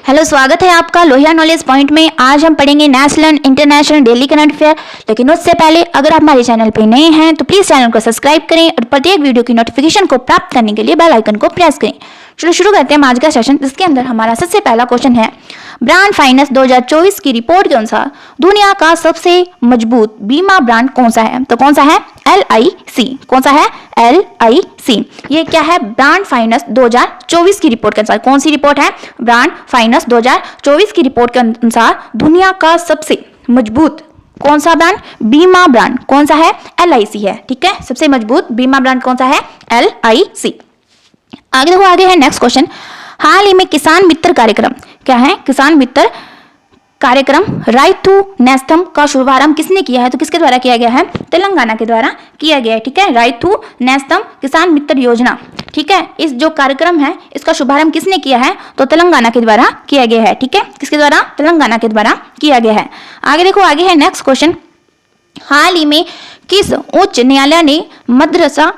Hello, स्वागत है आपका लोहिया नॉलेज पॉइंट में। आज हम पढ़ेंगे national international daily current affair. लेकिन उससे पहले अगर आप हमारे चैनल पे नए हैं तो प्लीज चैनल को सब्सक्राइब करें और प्रत्येक वीडियो की नोटिफिकेशन को प्राप्त करने के लिए बेल आइकन को प्रेस करें। चलो शुरू करते हैं आज का सेशन, जिसके अंदर हमारा सबसे पहला क्वेश्चन है, ब्रांड फाइनेंस 2024 की रिपोर्ट के अनुसार दुनिया का सबसे मजबूत बीमा ब्रांड कौन सा है? तो कौन सा है? LIC। कौन सा है? LIC। ये क्या है? ब्रांड फाइनेंस 2024 की रिपोर्ट के अनुसार। कौन सी रिपोर्ट है? ब्रांड फाइनेंस 2024 की रिपोर्ट के अनुसार दुनिया का सबसे मजबूत कौन सा ब्रांड? बीमा ब्रांड कौन सा है? LIC है। ठीक है, सबसे मजबूत बीमा ब्रांड कौन सा है? LIC। आगे देखो, आगे है नेक्स्ट क्वेश्चन, हाल ही में किसान मित्र कार्यक्रम, क्या है? किसान मित्र कार्यक्रम राइतु नेस्तम का शुभारंभ किसने किया है? तो किसके द्वारा किया गया है? तेलंगाना के द्वारा किया गया है। ठीक है, राइतु नेस्तम किसान मित्र योजना। ठीक है, इस जो कार्यक्रम है इसका शुभारंभ किसने किया है? तो तेलंगाना के द्वारा किया गया है। ठीक है, किसके द्वारा? तेलंगाना के द्वारा किया गया है। आगे देखो, आगे है नेक्स्ट क्वेश्चन, हाल ही में किस उच्च न्यायालय ने मदरसा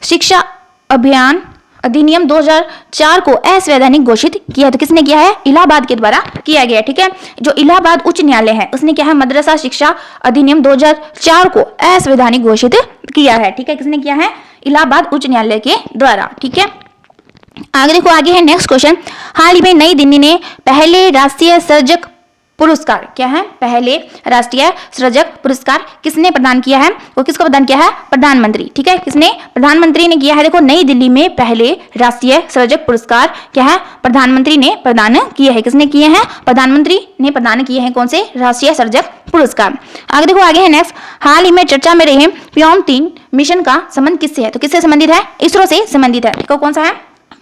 शिक्षा अभियान अधिनियम 2004 को असंवैधानिक घोषित किया? तो किसने किया है? इलाहाबाद के द्वारा किया गया। ठीक है, जो इलाहाबाद उच्च न्यायालय है उसने क्या है? मदरसा शिक्षा अधिनियम 2004 को असंवैधानिक घोषित किया है। ठीक है, किसने किया है? इलाहाबाद उच्च न्यायालय के द्वारा। ठीक है, आगे देखो, आगे है नेक्स्ट क्वेश्चन, हाल ही में नई दिल्ली ने पहले राष्ट्रीय सृजक पुरस्कार, क्या है? पहले राष्ट्रीय सृजक पुरस्कार किसने प्रदान किया है? वो किसको प्रदान किया है? प्रधानमंत्री। ठीक है, किसने? प्रधानमंत्री ने किया है। देखो, नई दिल्ली में पहले राष्ट्रीय सृजक पुरस्कार क्या है? प्रधानमंत्री ने प्रदान किए हैं। किसने किए हैं? प्रधानमंत्री ने प्रदान किए हैं। कौन से? राष्ट्रीय सृजक पुरस्कार। आगे देखो, आगे है नेक्स्ट, हाल ही में चर्चा में रहे PIOM-3 मिशन का संबंध किससे है? तो किससे संबंधित है? इसरो से संबंधित है। ठीक है, कौन सा है?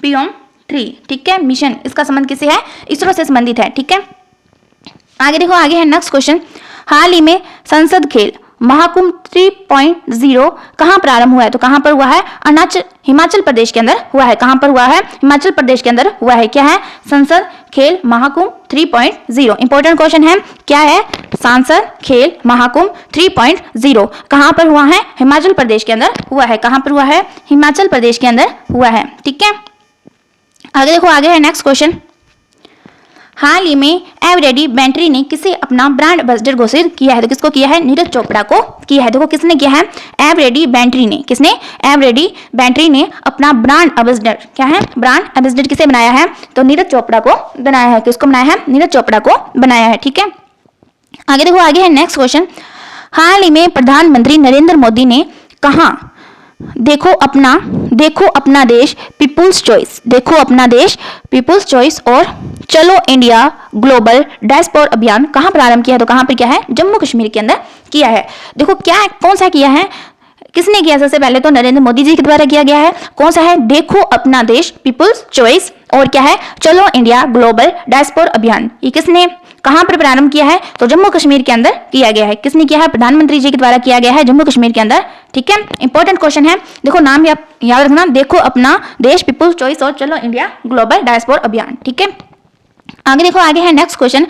PIOM-3। ठीक है, मिशन, इसका संबंध किससे है? इसरो से संबंधित है। ठीक है, आगे देखो, आगे है नेक्स्ट क्वेश्चन, हाल ही में संसद खेल महाकुंभ 3.0 कहां प्रारंभ हुआ है? तो कहां पर हुआ है? हिमाचल प्रदेश के अंदर हुआ है। कहां पर हुआ है? हिमाचल प्रदेश के अंदर हुआ है। क्या है? संसद खेल महाकुंभ 3.0। इंपॉर्टेंट क्वेश्चन है, क्या है? संसद खेल महाकुंभ 3.0 कहां पर हुआ है? हिमाचल प्रदेश के अंदर हुआ है। कहां पर हुआ है? हिमाचल प्रदेश के अंदर हुआ है। ठीक है, आगे देखो, आगे है नेक्स्ट क्वेश्चन, हाल ही में एवरेडी बैटरी ने किसे अपना ब्रांड एम्बेसडर घोषित किया है? तो किसको किया है? नीरज चोपड़ा को किया है। देखो, किसने किया है? एवरेडी बैटरी ने। किसने? एवरेडी बैटरी ने अपना ब्रांड एम्बेसडर, क्या है? ब्रांड एम्बेसडर किसे बनाया है? तो नीरज चोपड़ा को बनाया है। किसको बनाया है? नीरज चोपड़ा को बनाया है। ठीक है, आगे देखो, आगे है नेक्स्ट क्वेश्चन, हाल ही में प्रधानमंत्री नरेंद्र मोदी ने कहा देखो अपना देश पीपुल्स चॉइस, देखो अपना देश पीपुल्स चॉइस और चलो इंडिया ग्लोबल डैशबोर्ड अभियान कहां प्रारंभ किया है? तो कहां पर किया है? जम्मू कश्मीर के अंदर किया है। देखो, क्या कौन सा किया है? किसने किया? सबसे पहले तो नरेंद्र मोदी जी के द्वारा किया गया है। कौन सा है? देखो अपना देश पीपुल्स चॉइस और क्या है? चलो इंडिया ग्लोबल डैशबोर्ड अभियान। ये किसने कहां पर प्रारंभ किया है? तो जम्मू कश्मीर के अंदर किया गया है। किसने किया है? प्रधानमंत्री जी के द्वारा किया गया है जम्मू कश्मीर के अंदर। ठीक है, इंपॉर्टेंट क्वेश्चन है, देखो नाम याद रखना, देखो अपना देश पीपुल्स चॉइस और चलो इंडिया ग्लोबल डैशबोर्ड अभियान। ठीक है, आगे देखो, आगे है नेक्स्ट क्वेश्चन,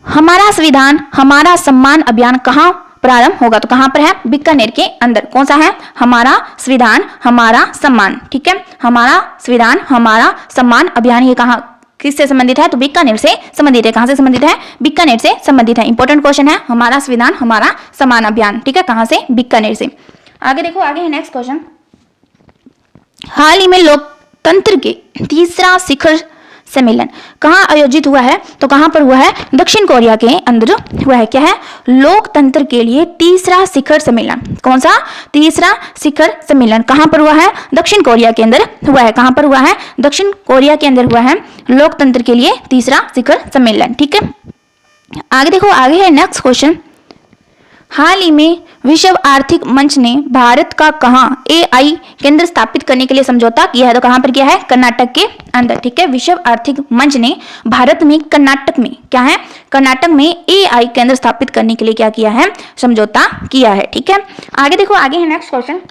हमारा संविधान हमारा सम्मान अभियान कहां प्रारंभ होगा? तो कहां पर है? बीकानेर के अंदर। कौन सा है? हमारा संविधान हमारा सम्मान। ठीक है, हमारा संविधान हमारा सम्मान अभियान, ये कहां किससे संबंधित है? तो बीकानेर से संबंधित है। कहां से संबंधित है? बीकानेर से संबंधित है। इंपॉर्टेंट क्वेश्चन है, हमारा संविधान हमारा सम्मान अभियान। ठीक है, कहां से? बीकानेर से। आगे देखो, आगे है नेक्स्ट क्वेश्चन, हाल ही में लोकतंत्र के तीसरा शिखर सम्मेलन कहां आयोजित हुआ है? तो कहां पर हुआ है? दक्षिण कोरिया के अंदर हुआ है। क्या है? लोकतंत्र के लिए तीसरा शिखर सम्मेलन। कौन सा? तीसरा शिखर सम्मेलन कहां पर हुआ है? दक्षिण कोरिया के अंदर हुआ है। कहां पर हुआ है? दक्षिण कोरिया के अंदर हुआ है लोकतंत्र के लिए तीसरा शिखर सम्मेलन। ठीक है, आगे देखो, आगे है नेक्स्ट क्वेश्चन, हाल ही में विश्व आर्थिक मंच ने भारत का कहां AI केंद्र स्थापित करने के लिए समझौता किया है? तो कहां पर किया है? कर्नाटक के अंदर। ठीक है, विश्व आर्थिक मंच ने भारत में कर्नाटक में, क्या है? कर्नाटक में AI केंद्र स्थापित करने के लिए क्या किया है? समझौता किया है। ठीक है, आगे देखो, आगे है नेक्स्ट क्वेश्चन,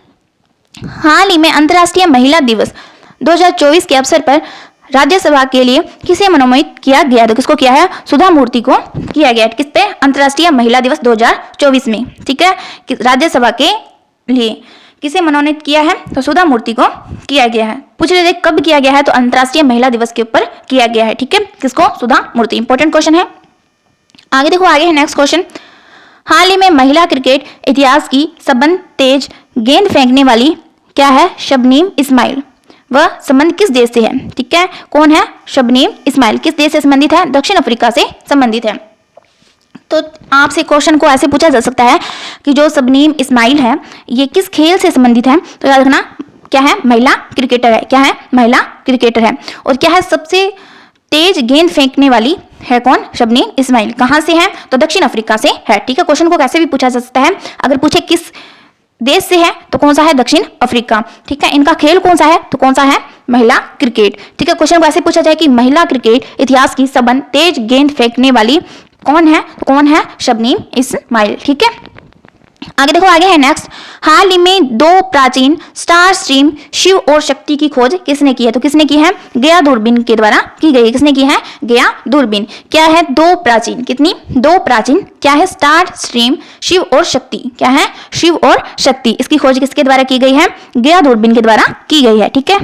हाल ही में अंतर्राष्ट्रीय महिला दिवस 2024 के अवसर पर राज्यसभा के लिए किसे मनोनीत किया गया? तो किसको किया है? सुधा मूर्ति को किया गया। किस पे? अंतर्राष्ट्रीय महिला दिवस 2024 में। ठीक है, राज्यसभा के लिए किसे मनोनीत किया है? तो सुधा मूर्ति को किया गया है। पूछ रहे थे कब किया गया है? तो अंतर्राष्ट्रीय महिला दिवस के ऊपर किया गया है। ठीक है, किसको? सुधा मूर्ति। इंपॉर्टेंट क्वेश्चन है। आगे देखो, आगे है नेक्स्ट क्वेश्चन। हाल ही में महिला क्रिकेट इतिहास की सबसे तेज गेंद फेंकने वाली क्या है? शबनीम इस्माइल। वह संबंध किस देश से है? ठीक है, कौन है? शबनीम इस्माइल। किस देश से संबंधित है? दक्षिण अफ्रीका से संबंधित है। तो आपसे क्वेश्चन को ऐसे पूछा जा सकता है कि जो शबनीम इस्माइल है ये किस खेल से संबंधित है? तो याद रखना क्या है? महिला क्रिकेटर है। क्या है? महिला क्रिकेटर है। और क्या है? सबसे तेज गेंद फेंकने वाली है कौन? शबनीम इस्माइल। कहां से है? तो दक्षिण अफ्रीका से है। ठीक है, क्वेश्चन को कैसे भी पूछा जा सकता है। अगर पूछे किस देश से है तो कौन सा है? दक्षिण अफ्रीका। ठीक है, इनका खेल कौन सा है? तो कौन सा है? महिला क्रिकेट। ठीक है, क्वेश्चन को ऐसे पूछा जाए कि महिला क्रिकेट इतिहास की सबसे तेज गेंद फेंकने वाली कौन है? तो कौन है? शबनीम इस्माइल। ठीक है, आगे देखो, आगे है नेक्स्ट। हाल ही में दो प्राचीन स्टार स्ट्रीम शिव और शक्ति की खोज किसने की है? तो किसने की है? गया दूरबीन के द्वारा की गई। किसने की है? गया दूरबीन। क्या है? दो प्राचीन, कितनी? दो प्राचीन क्या है? स्टार स्ट्रीम शिव और शक्ति। क्या है? शिव और शक्ति। इसकी खोज किसके द्वारा की गई है? गया दूरबीन के द्वारा की गई है। ठीक है,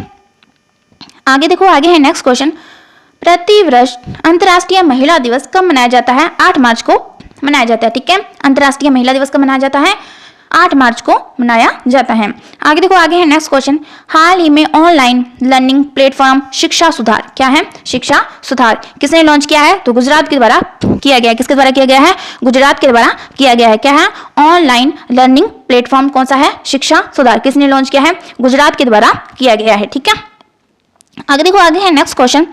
आगे देखो, आगे है नेक्स्ट क्वेश्चन। प्रतिवर्ष अंतर्राष्ट्रीय महिला दिवस कब मनाया जाता है? 8 मार्च को मनाया जाता है। ठीक है, अंतर्राष्ट्रीय महिला दिवस कब मनाया जाता है? 8 मार्च को मनाया जाता है। आगे देखो, आगे है नेक्स्ट क्वेश्चन। हाल ही में ऑनलाइन लर्निंग प्लेटफॉर्म शिक्षा सुधार क्या है? शिक्षा सुधार किसने लॉन्च किया है? तो गुजरात के द्वारा किया गया है। किसके द्वारा किया गया है? गुजरात के द्वारा किया गया है। क्या है? ऑनलाइन लर्निंग प्लेटफॉर्म कौन सा है? शिक्षा सुधार। किसने लॉन्च किया है? गुजरात के द्वारा किया गया है। ठीक है, आगे देखो, आगे है नेक्स्ट क्वेश्चन।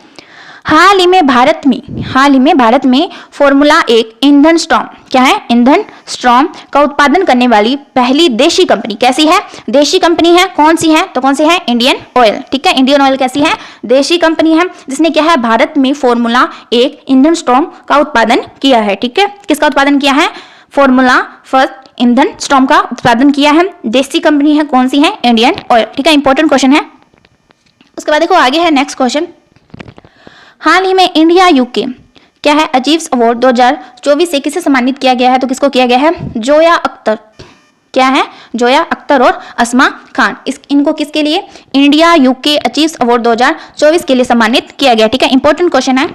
हाल ही में भारत में फॉर्मूला 1 ईंधन स्टॉर्म क्या है? ईंधन स्टॉर्म का उत्पादन करने वाली पहली देशी कंपनी कैसी है? देशी कंपनी है। कौन सी है? तो कौन सी है? Indian oil. ठीक है, इंडियन ऑयल कैसी है? देशी कंपनी है जिसने क्या है? भारत में फॉर्मूला 1 ईंधन स्टॉर्म का उत्पादन किया है। ठीक है, किसका उत्पादन किया है? फॉर्मूला फर्स्ट ईंधन स्टॉर्म का उत्पादन किया है। देशी कंपनी है। कौन सी है? Indian oil. ठीक है, इंपॉर्टेंट क्वेश्चन है। उसके बाद देखो, आगे है नेक्स्ट क्वेश्चन। हाल ही में इंडिया यूके क्या है? अचीव्स अवार्ड 2024 से किसे सम्मानित किया गया है? तो किसको किया गया है? जोया अख्तर। क्या है? जोया अख्तर और अस्मा खान। इनको किसके लिए? इंडिया यूके अचीव्स अवार्ड 2024 के लिए सम्मानित किया गया। ठीक है, इंपॉर्टेंट क्वेश्चन है।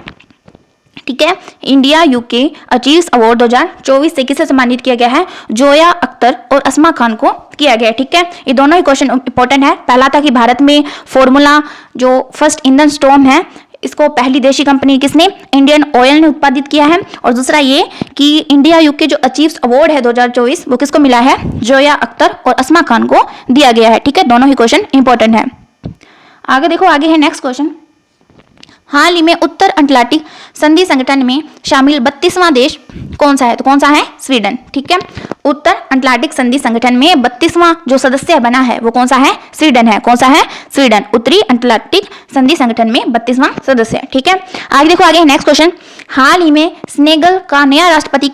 ठीक है, इंडिया यूके अचीव्स अवार्ड 2024 से किसे सम्मानित किया गया है? जोया अख्तर और अस्मा खान को किया गया। ठीक है, ये दोनों ही क्वेश्चन इंपॉर्टेंट है। पहला था कि भारत में फॉर्मूला जो फर्स्ट ईंधन स्टॉर्म है इसको पहली देशी कंपनी किसने? इंडियन ऑयल ने उत्पादित किया है। और दूसरा ये कि इंडिया यूके जो अचीव्स अवार्ड है 2024 वो किसको मिला है? जोया अख्तर और अस्मा खान को दिया गया है। ठीक है, दोनों ही क्वेश्चन इंपॉर्टेंट है। आगे देखो, आगे है नेक्स्ट क्वेश्चन। हाल ही में उत्तर अटलांटिक संधि संगठन में शामिल 32वां देश कौन सा है? तो कौन सा है? स्वीडन। ठीक है, उत्तर अटलांटिक संधि संगठन में 32वां जो सदस्य बना है वो कौन सा है? स्वीडन है। कौन सा है? स्वीडन। उत्तरी अटलांटिक संधि संगठन में 32वां सदस्य है। ठीक है, आगे देखो, आगे नेक्स्ट क्वेश्चन। हाल ही में सेनेगल का नया राष्ट्रपति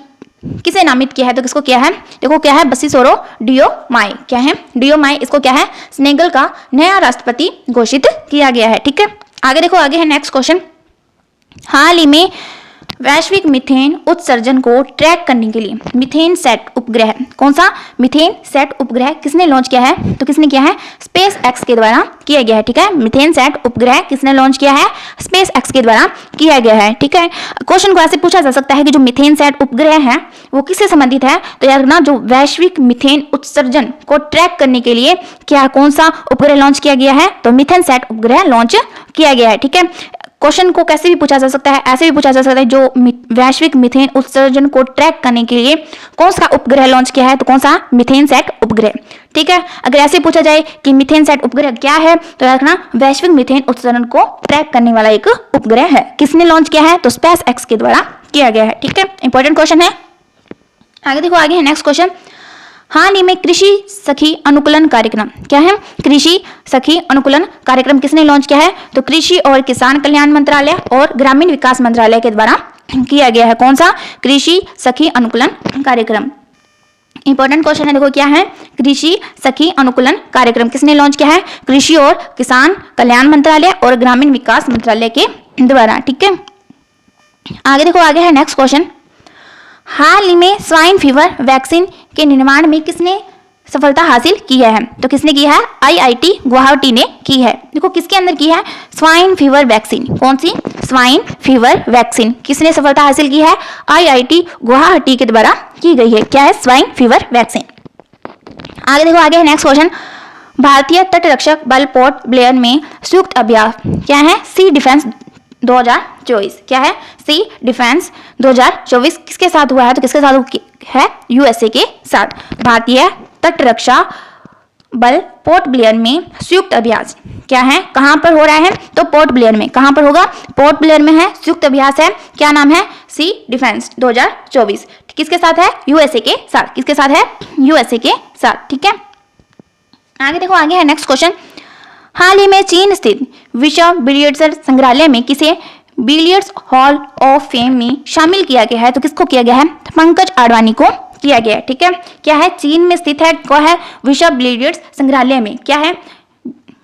किसे नामित किया है? तो किसको किया है? देखो क्या है? बसिसोरो डियोमाई। क्या है? डियोमाई। इसको क्या है? सेनेगल का नया राष्ट्रपति घोषित किया गया है। ठीक है, आगे देखो, आगे है नेक्स्ट क्वेश्चन। हाल ही में वैश्विक मीथेन उत्सर्जन को ट्रैक करने के लिए मीथेन सेट उपग्रह कौन सा? मीथेन सेट उपग्रह किसने लॉन्च किया है? तो किसने किया है? स्पेस एक्स के द्वारा किया गया है। ठीक है, मीथेन सेट उपग्रह किसने लॉन्च किया है? स्पेस एक्स के द्वारा किया गया है। ठीक है, क्वेश्चन को ऐसे पूछा जा सकता है कि जो मीथेन सेट उपग्रह है वो किससे संबंधित है? तो याद रखना जो वैश्विक मीथेन उत्सर्जन को ट्रैक करने के लिए क्या कौन सा उपग्रह लॉन्च किया गया है? तो मीथेन सेट उपग्रह लॉन्च किया गया है। ठीक है, क्वेश्चन को कैसे भी पूछा जा सकता है, ऐसे भी पूछा जा सकता है जो वैश्विक मीथेन उत्सर्जन को ट्रैक करने के लिए कौन सा उपग्रह लॉन्च किया है? तो कौन सा? मीथेन सेट उपग्रह। ठीक है, अगर ऐसे पूछा जाए कि मीथेन सेट उपग्रह क्या है तो याद रखना वैश्विक मीथेन उत्सर्जन को ट्रैक करने वाला एक उपग्रह है। किसने लॉन्च किया है? तो स्पेस एक्स के द्वारा किया गया है। ठीक है, इंपॉर्टेंट क्वेश्चन है। आगे देखो, आगे है नेक्स्ट क्वेश्चन। हाल ही में कृषि सखी अनुकूलन कार्यक्रम क्या है? कृषि सखी अनुकूलन कार्यक्रम किसने लॉन्च किया है? तो कृषि और किसान कल्याण मंत्रालय और ग्रामीण विकास मंत्रालय के द्वारा किया गया है। कौन सा? कृषि सखी अनुकूलन कार्यक्रम। इंपॉर्टेंट क्वेश्चन है, देखो क्या है? कृषि सखी अनुकूलन कार्यक्रम किसने लॉन्च किया है? कृषि और किसान कल्याण मंत्रालय और ग्रामीण विकास मंत्रालय के द्वारा। ठीक है, आगे देखो, आगे है नेक्स्ट क्वेश्चन। हाल ही में स्वाइन फीवर वैक्सीन के निर्माण में किसने सफलता हासिल की है? तो किसने की है? आईआईटी गुवाहाटी ने की है। देखो किसके अंदर की है? Swine fever vaccine. कौन सी? स्वाइन फीवर वैक्सीन किसने सफलता हासिल की है? आईआईटी गुवाहाटी के द्वारा की गई है। क्या है? Swine fever vaccine. आगे देखो, आगे है नेक्स्ट क्वेश्चन। भारतीय तटरक्षक बल पोर्ट ब्लेयर में संयुक्त अभ्यास क्या है? सी डिफेंस 2024। क्या है? सी डिफेंस 2024 किसके साथ हुआ है? तो किसके साथ है? यूएसए के साथ। भारतीय तटरक्षा बल पोर्ट ब्लेयर में संयुक्त अभ्यास क्या है? कहां पर हो रहा है? तो पोर्ट ब्लेयर में। कहां पर होगा? पोर्ट ब्लेयर में है, संयुक्त अभ्यास है। क्या नाम है? सी डिफेंस 2024। किसके साथ है? यूएसए के साथ। किसके साथ है? यूएसए के साथ। ठीक है, आगे देखो, आगे है नेक्स्ट क्वेश्चन। हाल ही में चीन स्थित विश्व बिलियर्ड्स संग्रहालय में किसे बिलियर्ड्स हॉल ऑफ फेम में शामिल किया गया है? तो किसको किया गया है? पंकज आडवाणी को किया गया है। ठीक है, क्या है? चीन में स्थित है, क्या है? विश्व बिलियर्ड्स संग्रहालय में क्या है?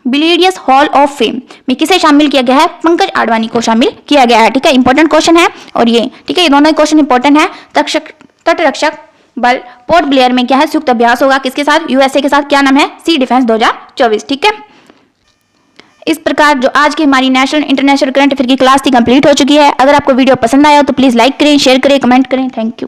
बिलियर्ड्स हॉल ऑफ फेम में किसे शामिल किया गया है? पंकज आडवाणी को शामिल किया गया है। ठीक है, इंपॉर्टेंट क्वेश्चन है और ये, ठीक है, ये दोनों क्वेश्चन इंपॉर्टेंट है। तटरक्षक बल पोर्ट ब्लेयर में क्या है? संयुक्त अभ्यास होगा किसके साथ? यूएसए के साथ। क्या नाम है? सी डिफेंस 2024। ठीक है, इस प्रकार जो आज की हमारी नेशनल इंटरनेशनल करंट अफेयर की क्लास थी कंप्लीट हो चुकी है। अगर आपको वीडियो पसंद आया हो तो प्लीज लाइक करें, शेयर करें, कमेंट करें। Thank you.